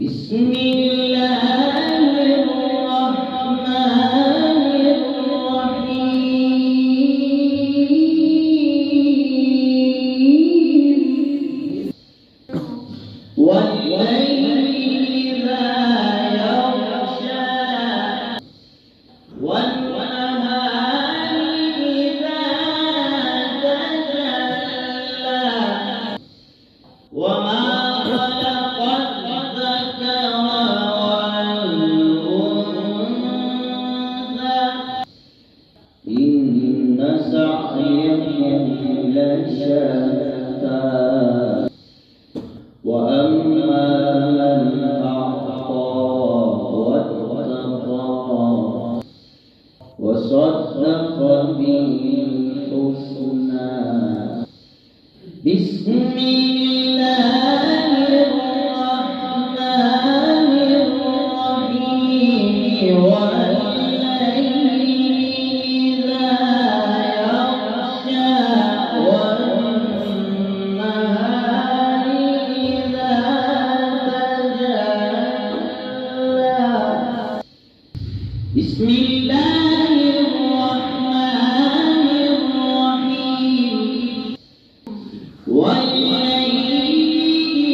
بسم الله الرحمن الرحيم والليل إذا يغشى والنهار إذا تجلى وما خلق الذكر والأنثى إن سعيكم لشتى وأما من أعطى واتقى وصدق بالحسنى بسم الله الرحمن الرحيم والليل إذا يغشى والنهار إذا تجلى بسم الله الرحمن الرحيم والليل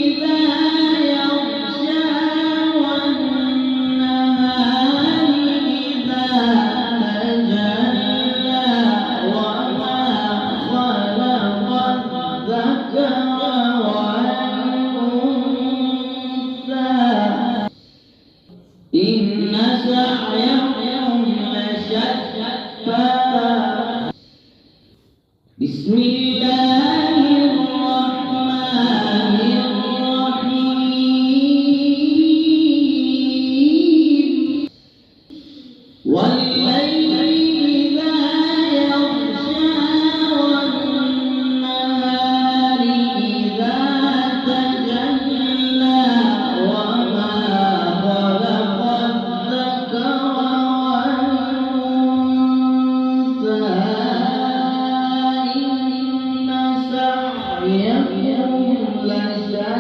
إذا يغشى والنهار إذا تجلى وما خلق الذكر والأنثى إن سعيكم لشتى بسم الله الرحمن الرحيم والليل إذا يغشى والنهار إذا تجلى وما خلق الذكر والأنثى إن سعيكم لشتى